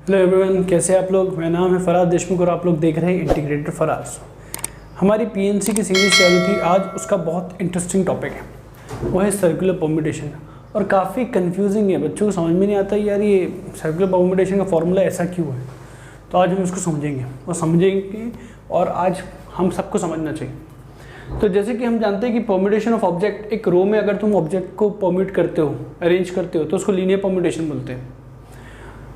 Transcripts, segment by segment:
Hello everyone, कैसे आप लोग। मेरा नाम है फराज देशमुख और आप लोग देख रहे हैं इंटीग्रेटेड फराज। हमारी पीएनसी की सीरीज चालू थी, आज उसका बहुत इंटरेस्टिंग टॉपिक है, वो है सर्कुलर परम्यूटेशन। और काफ़ी कंफ्यूजिंग है, बच्चों को समझ में नहीं आता यार ये सर्कुलर परम्यूटेशन का फॉर्मूला ऐसा क्यों है। तो आज हम इसको समझेंगे और आज हम सबको समझना चाहिए। तो जैसे कि हम जानते हैं कि परम्यूटेशन ऑफ ऑब्जेक्ट, एक रो में अगर तुम ऑब्जेक्ट को परम्यूट करते हो, अरेंज करते हो, तो उसको लीनियर परम्यूटेशन बोलते हैं।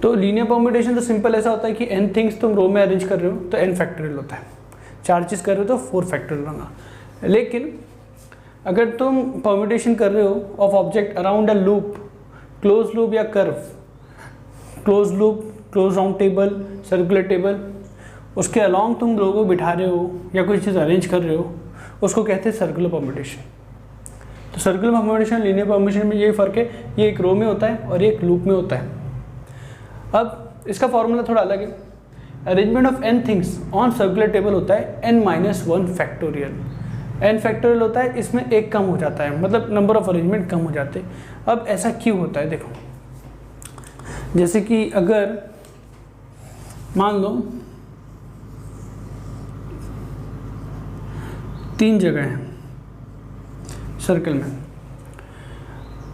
तो लीनियर परम्यूटेशन तो सिंपल ऐसा होता है कि n थिंग्स तुम रो में अरेंज कर रहे हो तो n फैक्टोरियल होता है, 4 चीज़ कर रहे हो तो 4 फैक्टोरियल होगा। लेकिन अगर तुम परम्यूटेशन कर रहे हो of object around a loop, close loop या curve, close loop, close round table, circular table, उसके अलॉन्ग तुम रो को बिठा रहे हो या कोई चीज़ अरेंज कर रहे हो, उसको कहते हैं सर्कुलर परम्यूटेशन। तो सर्कुलर परम्यूटेशन लीनियर परम्यूटेशन में यही फ़र्क है, ये एक रो में होता है और एक लूप में होता है। अब इसका फॉर्मूला थोड़ा अलग है। Arrangement of n things on circular table होता है n-1 फैक्टोरियल। n फैक्टोरियल होता है, इसमें एक कम हो जाता है, मतलब नंबर ऑफ अरेंजमेंट कम हो जाते हैं। अब ऐसा क्यों होता है, देखो, जैसे कि अगर मान लो 3 जगह हैं सर्कल में।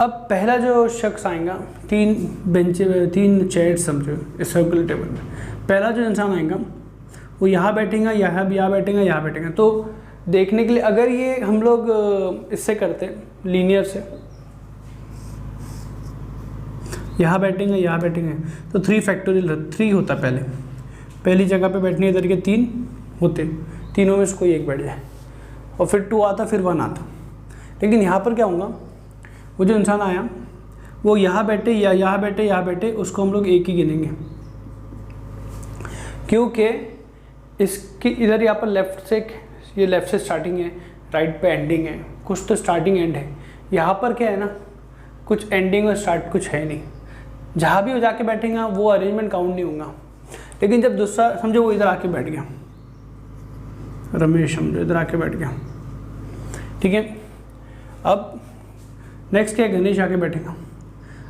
अब पहला जो शख्स आएगा, 3 चेयर्स समझो इस सर्कुलर टेबल में, पहला जो इंसान आएगा वो यहाँ बैठेगा, यहाँ बैठेगा, यहाँ बैठेगा। तो देखने के लिए अगर ये हम लोग इससे करते लीनियर से, यहाँ बैठेंगे तो 3 फैक्टोरियल 3 होता पहली जगह पे बैठने के तरीके 3 होते, तीनों में से कोई एक बैठ जाए और फिर 2 आता, फिर 1 आता। लेकिन यहाँ पर क्या होगा, वो जो इंसान आया वो यहाँ बैठे या यहाँ बैठे, उसको हम लोग एक ही गिनेंगे, क्योंकि इसकी इधर यहाँ पर लेफ़्ट से स्टार्टिंग है, राइट पे एंडिंग है, कुछ तो स्टार्टिंग एंड है। यहाँ पर क्या है ना, कुछ एंडिंग और स्टार्ट कुछ है नहीं, जहाँ भी वो जाके बैठेगा वो अरेंजमेंट काउंट नहीं होगा। लेकिन जब दूसरा समझो वो इधर आके बैठ गया, रमेश समझो इधर आके बैठ गया, ठीक है। अब नेक्स्ट क्या है, गणेश आके बैठेगा।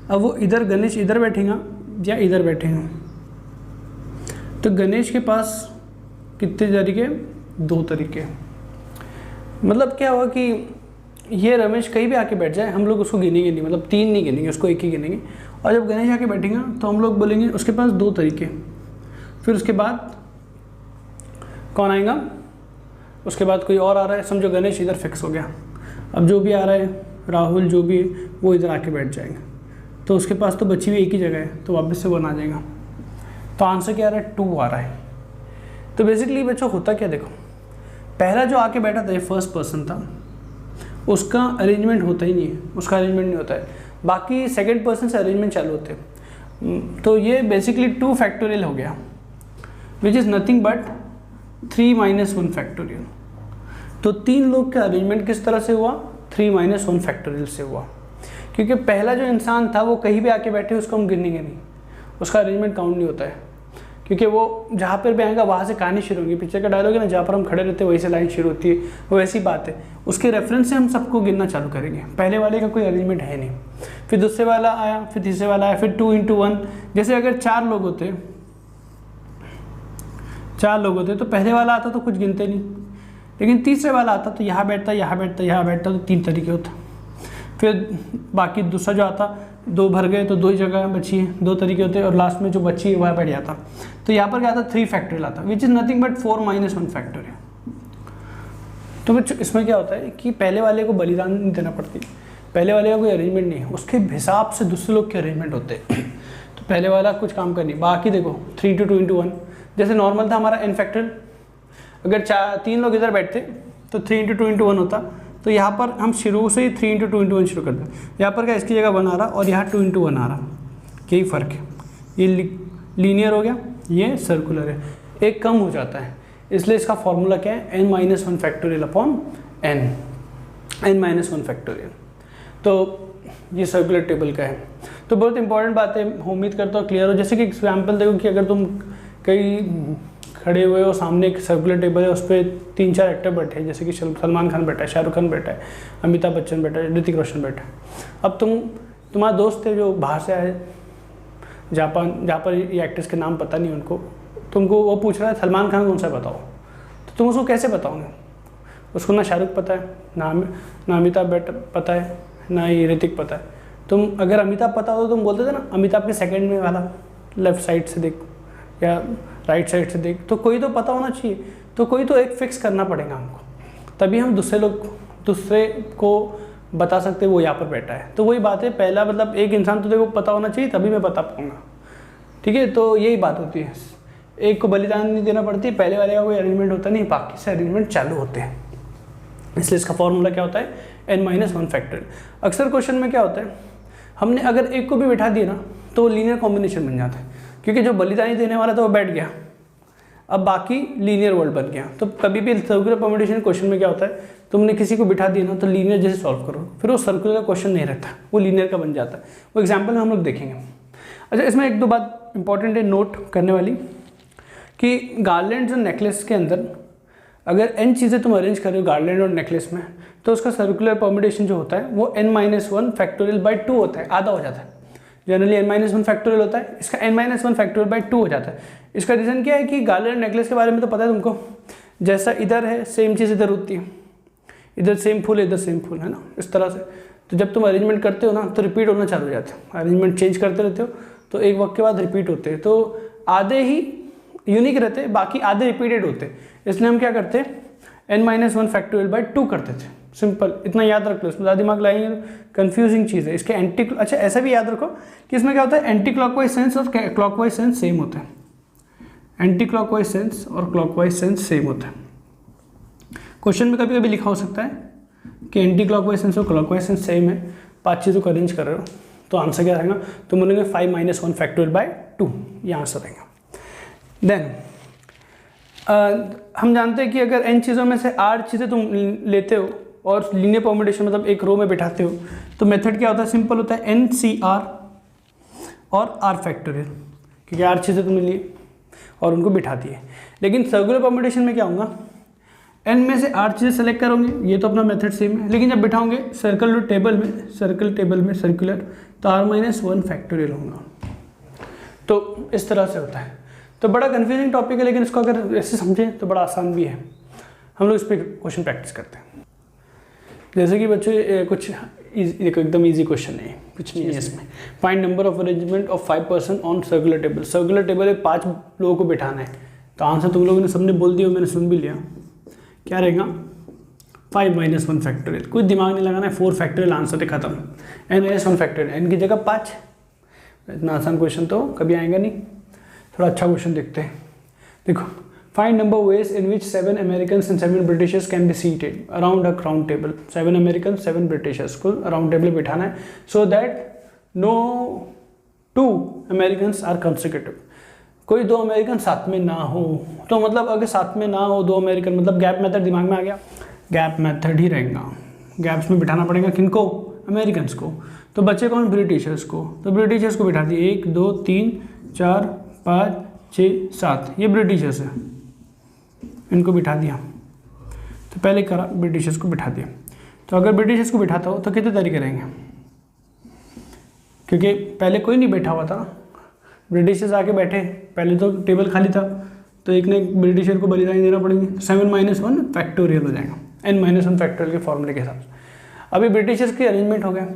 अब वो गणेश इधर बैठेगा या इधर बैठेगा, तो गणेश के पास कितने तरीके, 2 तरीके। मतलब क्या हुआ कि ये रमेश कहीं भी आके बैठ जाए, हम लोग उसको गिनेंगे नहीं, मतलब 3 नहीं गिनेंगे, उसको एक ही गिनेंगे। और जब गणेश आके बैठेगा तो हम लोग बोलेंगे उसके पास 2 तरीके। फिर उसके बाद कौन आएगा, उसके बाद कोई और आ रहा है, समझो गणेश इधर फिक्स हो गया। अब जो भी आ रहा है, राहुल जो भी है, वो इधर आके बैठ जाएगा, तो उसके पास तो बची हुई एक ही जगह है, तो वापस से 1 आ जाएगा। तो आंसर क्या आ रहा है, 2 आ रहा है। तो बेसिकली बच्चों होता क्या, देखो, पहला जो आके बैठा था, ये फर्स्ट पर्सन था, उसका अरेंजमेंट होता ही नहीं है, उसका अरेंजमेंट नहीं होता है, बाकी सेकंड पर्सन से अरेंजमेंट चालू होते हैं। तो ये बेसिकली 2 फैक्टोरियल हो गया, which is nothing but 3-1 factorial. तो 3 लोग का अरेंजमेंट किस तरह से हुआ, 3-1 फैक्टोरियल से हुआ, क्योंकि पहला जो इंसान था वो कहीं भी आके बैठे, उसको हम गिनेंगे नहीं, उसका अरेंजमेंट काउंट नहीं होता है, क्योंकि वो जहाँ पर भी आएगा वहाँ से कहानी शुरू होगी। पिक्चर का डायलॉग है ना, जहाँ पर हम खड़े रहते हैं वहीं से लाइन शुरू होती है, वो ऐसी बात है। उसके रेफरेंस से हम सबको गिनना चालू करेंगे। पहले वाले का कोई अरेंजमेंट है नहीं, फिर दूसरे वाला आया, फिर तीसरे वाला आया, फिर 2x1। जैसे अगर 4 लोग होते तो पहले वाला आता तो कुछ गिनते नहीं, लेकिन तीसरे वाला आता तो यहाँ बैठता, तो 3 तरीके होता। फिर बाकी दूसरा जो आता, 2 भर गए तो 2 ही जगह बची है, 2 तरीके होते, और लास्ट में जो बची है वह बैठ जाता। तो यहाँ पर क्या आता, 3 फैक्टोरियल आता, which is nothing but 4-1 factorial. तो बच्चों इसमें क्या होता है कि पहले वाले को बलिदान नहीं देना पड़ती, पहले वाले का कोई अरेंजमेंट नहीं है, उसके हिसाब से दूसरे लोग के अरेंजमेंट होते हैं। तो पहले वाला कुछ काम करनी, बाकी देखो 3-2-1, जैसे नॉर्मल था हमारा n फैक्टोरियल, अगर 3 लोग इधर बैठते तो 3-2-1 होता। तो यहाँ पर हम शुरू से ही 3-2-1 शुरू करते हैं। यहाँ पर क्या, इसकी जगह 1 आ रहा और यहाँ 2-1 आ रहा, यही फ़र्क है। ये लीनियर हो गया, ये सर्कुलर है, एक कम हो जाता है, इसलिए इसका फॉर्मूला क्या है, n-1 factorial upon n-1 factorial. तो ये सर्कुलर टेबल का है। तो बहुत इंपॉर्टेंट बात है, उम्मीद करता हूँ क्लियर हो। जैसे कि एग्जाम्पल देखो कि अगर तुम कहीं खड़े हुए हो, सामने एक सर्कुलर टेबल है, उस पर 3-4 एक्टर बैठे हैं, जैसे कि सलमान खान बैठा है, शाहरुख खान बैठा है, अमिताभ बच्चन बैठा है, ऋतिक रोशन बैठा है। अब तुम्हारा दोस्त है जो बाहर से आए, जहाँ पर ये एक्टर्स के नाम पता नहीं उनको, तुमको वो पूछ रहा है सलमान खान कौन सा बताओ, तो तुम उसको कैसे बताओगे? उसको ना शाहरुख पता है, ना अमिताभ पता है, ना ही ऋतिक पता है। तुम अगर अमिताभ पता हो तो तुम बोलते थे ना अमिताभ के सेकंड में वाला लेफ्ट साइड से देख या राइट साइड से देख, तो कोई तो पता होना चाहिए, तो कोई तो एक फिक्स करना पड़ेगा हमको, तभी हम दूसरे को बता सकते वो यहाँ पर बैठा है। तो वही बात है, पहला मतलब एक इंसान तो देखो पता होना चाहिए तभी मैं बता पाऊँगा, ठीक है। तो यही बात होती है, एक को बलिदान नहीं देना पड़ती, पहले वाले का कोई अरेंजमेंट होता नहीं, बाकी से अरेंजमेंट चालू होते हैं। इसलिए इसका फॉर्मूला क्या होता है, n-1 फैक्टोरियल। अक्सर क्वेश्चन में क्या होता है, हमने अगर एक को भी बिठा दिया ना तो वो लीनियर कॉम्बिनेशन बन जाता है, क्योंकि जो बलिदानी देने वाला था वो बैठ गया, अब बाकी लीनियर वर्ड बन गया। तो कभी भी सर्कुलर परम्यूटेशन क्वेश्चन में क्या होता है, तुमने किसी को बिठा दिया ना तो लीनियर जैसे सॉल्व करो, फिर वो सर्कुलर क्वेश्चन नहीं रहता, वो लीनियर का बन जाता है। वो एग्जाम्पल में हम लोग देखेंगे। अच्छा, इसमें एक दो बात इंपॉर्टेंट है नोट करने वाली, कि गार्लैंड और नेकलेस के अंदर अगर n चीज़ें तुम अरेंज कर रहे हो गार्लैंड और नेकलेस में, तो उसका सर्कुलर परम्यूटेशन जो होता है वो n-1 फैक्टोरियल बाई 2 होता है, आधा हो जाता है। जनरली n-1 फैक्टोरियल होता है, इसका n-1 फैक्टोरियल बाई 2 हो जाता है। इसका रीज़न क्या है कि गार्लैंड नेकलेस के बारे में तो पता है तुमको, जैसा इधर है सेम चीज़ इधर होती है, इधर सेम फूल इधर सेम फूल, है ना, इस तरह से। तो जब तुम अरेंजमेंट करते हो ना तो रिपीट होना चालू हो जाता है, अरेंजमेंट चेंज करते रहते हो तो एक वक्त के बाद रिपीट होते हैं, तो आधे ही यूनिक रहते हैं, बाकी आधे रिपीटेड होते हैं। इसलिए हम क्या करते हैं, n-1 फैक्टोरियल बाई 2 करते थे। सिंपल, इतना याद रख लो, इसमें ज़्यादा दिमाग लगाएंगे कंफ्यूजिंग चीज़ है। इसके अच्छा ऐसा भी याद रखो कि इसमें क्या होता है, एंटी क्लॉकवाइज सेंस और क्लॉकवाइज सेंस सेम होता है, एंटी क्लॉकवाइज सेंस और क्लॉकवाइज सेंस सेम होता है। क्वेश्चन में कभी कभी लिखा हो सकता है कि एंटी क्लॉकवाइज सेंस और क्लॉकवाइज सेंस सेम है, 5 चीज़ों को अरेंज कर रहे हो, तो आंसर क्या रहेगा, तो बोलेंगे 5-1 फैक्टोरियल बाई 2, ये आंसर रहेगा। देन हम जानते हैं कि अगर n चीज़ों में से r चीज़ें तुम लेते हो और लीनियर परम्यूटेशन मतलब एक रो में बिठाते हो, तो मेथड क्या होता है, सिंपल होता है NCR और r फैक्टोरियल, क्योंकि r चीज़ें तुमने लिए और उनको बिठा दिए। लेकिन सर्कुलर परम्यूटेशन में क्या होगा, n में से r चीज़ें सेलेक्ट करोगे, ये तो अपना मेथड सेम है, लेकिन जब बिठाओगे सर्कल टेबल में सर्कुलर, तो r-1 फैक्टोरियल होगा। तो इस तरह से होता है। तो बड़ा कंफ्यूजिंग टॉपिक है, लेकिन इसको अगर ऐसे समझें तो बड़ा आसान भी है। हम लोग इस पर क्वेश्चन प्रैक्टिस करते हैं। जैसे कि बच्चे कुछ देखो एकदम इजी क्वेश्चन है, कुछ नहीं है इसमें। Find number of arrangement of 5 person on circular table. Circular table में 5 लोगों को बिठाना है, तो आंसर तुम लोगों ने सबने बोल दिया, मैंने सुन भी लिया। क्या रहेगा, 5-1 फैक्टोरियल, कुछ दिमाग नहीं लगाना है, 4 फैक्टोरियल आंसर है, खत्म। n-1 फैक्टोरियल, n की जगह 5। इतना आसान क्वेश्चन तो कभी आएगा नहीं, थोड़ा अच्छा क्वेश्चन देखते हैं। देखो, find number ways in which 7 Americans and 7 Britishers can be seated around a round table. 7 American 7 Britishers को राउंड टेबल बिठाना है, so that no 2 Americans are consecutive. कोई 2 अमेरिकन साथ में ना हो, तो मतलब अगर साथ में ना हो 2 अमेरिकन, मतलब गैप मेथड दिमाग में आ गया, गैप मेथड ही रहेगा। गैप्स में बिठाना पड़ेगा किनको, अमेरिकन्स को। तो बच्चे कौन, ब्रिटिशर्स को, तो ब्रिटिशर्स को बिठा दिए, 1 2 3 4 5 6 7, ये ब्रिटिशर्स है, इनको बिठा दिया। तो पहले करा ब्रिटिशर्स को बिठा दिया। तो अगर ब्रिटिशर्स को बिठाता हो तो कितने तरीके रहेंगे, क्योंकि पहले कोई नहीं बैठा हुआ था, ब्रिटिशर्स आके बैठे, पहले तो टेबल खाली था, तो एक ने ब्रिटिशर को बलिदानी देना पड़ेगी। 7-1 फैक्टोरियल हो जाएगा, n-1 फैक्टोरियल के फॉर्मूले के हिसाब से। अभी ब्रिटिशर्स की अरेंजमेंट हो गया,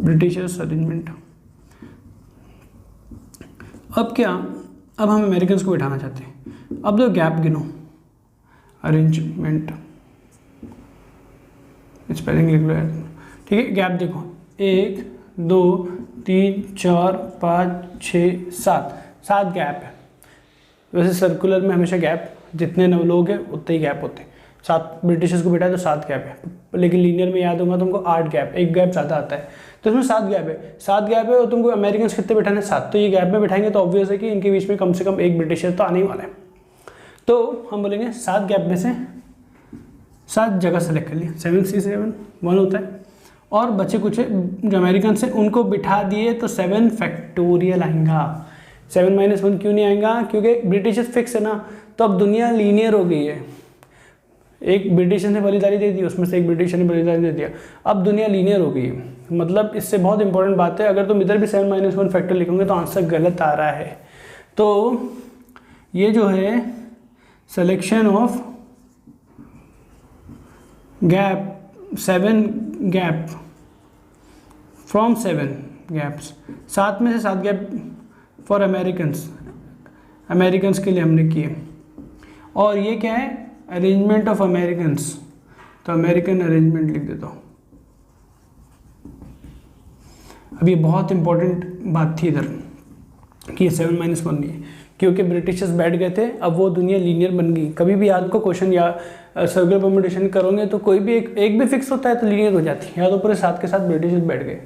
ब्रिटिशर्स अरेंजमेंट। अब क्या, अब हम अमेरिकन्स को बिठाना चाहते हैं। अब तो गैप गिनो, अरेंजमेंट स्पेलिंग लिख लो यार, ठीक है। गैप देखो, 1 2 3 4 5 6 7 गैप है। वैसे सर्कुलर में हमेशा गैप, जितने लोग हैं उतने ही गैप होते हैं। 7 ब्रिटिशर्स को बिठाया तो 7 गैप है, लेकिन लीनियर में याद होगा तुमको 8 गैप, एक गैप ज़्यादा आता है, तो इसमें 7 गैप है। 7 गैप है और तुमको अमेरिकन कितने बिठाने, 7, तो ये गैप में बिठाएंगे तो ऑब्वियस है कि इनके बीच में कम से कम एक ब्रिटिशर तो आने ही वाला है। तो हम बोलेंगे 7 गैप में से 7 जगह सेलेक्ट कर लिया, 7 होता है, और बच्चे कुछ जो अमेरिकन से उनको बिठा दिए तो 7 फैक्टोरियल आएगा। 7-1 क्यों नहीं आएगा, क्योंकि ब्रिटिशर्स फिक्स है ना, तो अब दुनिया लीनियर हो गई है। एक ब्रिटिश ने बलिदारी दे दी, उसमें से एक ब्रिटिश ने बलिदारी दे दिया। अब दुनिया लीनियर हो गई है। मतलब इससे बहुत इंपॉर्टेंट बात है, अगर तुम इधर भी 7-1 फैक्टर लिखोगे तो आंसर गलत आ रहा है। तो ये जो है selection of gap, 7 gap from 7 gaps, 7 में से 7 गैप फॉर अमेरिकन्स के लिए हमने किए। और ये क्या है, अरेंजमेंट ऑफ अमेरिकन्स, तो अमेरिकन अरेंजमेंट लिख देता हूँ। अब ये बहुत इंपॉर्टेंट बात थी इधर कि 7-1 नहीं है, क्योंकि ब्रिटिशर्स बैठ गए थे, अब वो दुनिया लीनियर बन गई। कभी भी याद को क्वेश्चन या सर्कुलर परम्यूटेशन करोगे तो कोई भी एक भी फिक्स होता है तो लीनियर हो जाती है, या तो पूरे 7 के साथ ब्रिटिशर्स बैठ गए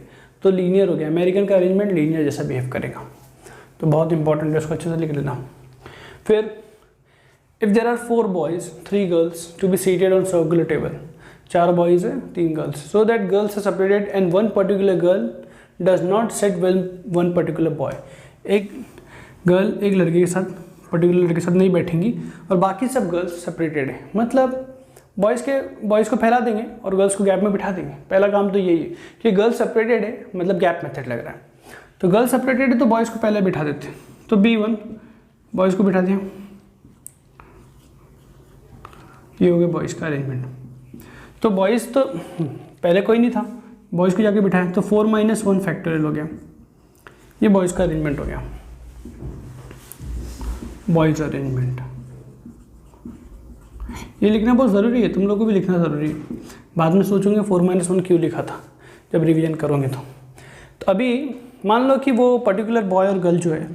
तो लीनियर हो गया। अमेरिकन का अरेंजमेंट लीनियर जैसा बिहेव करेगा, तो बहुत इंपॉर्टेंट है, उसको अच्छे से लिख लेना। फिर if there are 4 boys 3 girls to be seated on circular table, 4 boys है 3 girls, so that girls are separated and one particular girl does not sit well one particular boy. एक गर्ल एक लड़के के साथ, पर्टिकुलर लड़के के साथ नहीं बैठेंगी और बाकी सब गर्ल्स सेपरेटेड है। मतलब बॉयज़ को फैला देंगे और गर्ल्स को गैप में बिठा देंगे। पहला काम तो यही है कि गर्ल्स सेपरेटेड है, मतलब गैप मेथड लग रहा है। तो गर्ल्स सेपरेटेड है तो बॉयज़ को पहले बिठा देते हैं। तो B1 बॉयज़ को बिठा दिया, ये हो गया बॉयज़ का अरेंजमेंट। तो बॉयज़ तो पहले कोई नहीं था, बॉयज़ को जाके बिठाएं तो 4-1 फैक्टोरियल हो गया, ये बॉयज़ का अरेंजमेंट हो गया, बॉयज़ अरेंजमेंट। ये लिखना बहुत ज़रूरी है, तुम लोगों को भी लिखना ज़रूरी है। बाद में सोचोगे 4-1 क्यों लिखा था जब रिवीजन करोगे तो अभी मान लो कि वो पर्टिकुलर बॉय और गर्ल जो है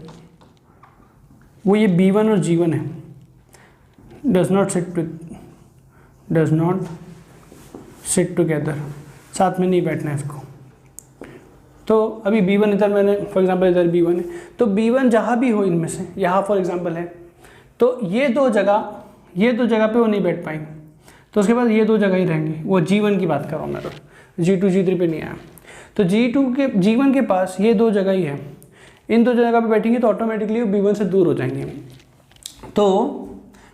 वो ये B1 और G1 है, डज नॉट सिट टुगेदर, साथ में नहीं बैठना है इसको। तो अभी B1 इधर, मैंने फॉर एग्जांपल इधर B1 है, तो B1 जहाँ भी हो इनमें से, यहाँ फॉर एग्जांपल है, तो ये दो जगह पे वो नहीं बैठ पाएंगे, तो उसके बाद ये 2 जगह ही रहेंगी। वो G1 की बात कर रहा हूँ मैं, तो G2 G3 पे नहीं आया। तो G1 के पास ये 2 जगह ही है, इन 2 जगह पे बैठेंगे तो ऑटोमेटिकली वो B1 से दूर हो जाएंगे। तो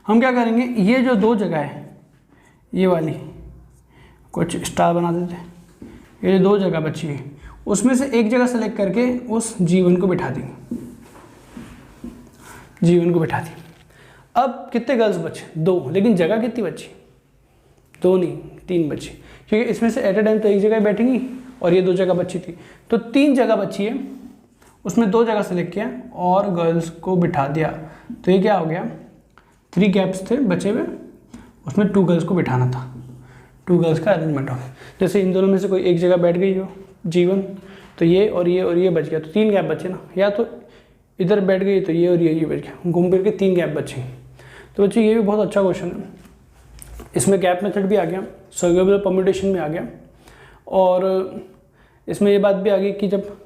हम क्या करेंगे, ये जो 2 जगह है, ये वाली कुछ स्टार बना देते हैं, ये जो 2 जगह बची है उसमें से एक जगह सेलेक्ट करके उस G1 को बिठा देंगे, G1 को बिठा दी। अब कितने गर्ल्स बचे, 2, लेकिन जगह कितनी बची, 2 नहीं 3 बची, क्योंकि इसमें से एट ए टाइम तो एक जगह बैठेंगी और ये 2 जगह बची थी, तो 3 जगह बची है, उसमें 2 जगह सेलेक्ट किया और गर्ल्स को बिठा दिया। तो ये क्या हो गया, 3 गैप्स थे बचे हुए, उसमें 2 गर्ल्स को बिठाना था, 2 गर्ल्स का अरेंजमेंट हो गया। जैसे इन दोनों में से कोई एक जगह बैठ गई हो G1, तो ये और ये बच गया, तो 3 गैप बचे ना, या तो इधर बैठ गई तो ये और ये बच गया, घूम फिर के 3 गैप बचे। तो बच्चे ये भी बहुत अच्छा क्वेश्चन है, इसमें गैप मेथड भी आ गया, सर्कुलर परम्यूटेशन में आ गया, और इसमें ये बात भी आ गई कि जब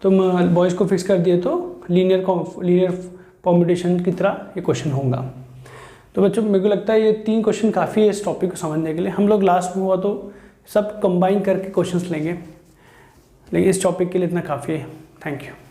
तुम बॉयज़ को फिक्स कर दिए तो लीनियर परम्यूटेशन की तरह ये क्वेश्चन होगा। तो बच्चों मेरे को लगता है ये 3 क्वेश्चन काफ़ी है इस टॉपिक को समझने के लिए। हम लोग लास्ट में हुआ तो सब कंबाइन करके क्वेश्चंस लेंगे, लेकिन इस टॉपिक के लिए इतना काफ़ी है। Thank you.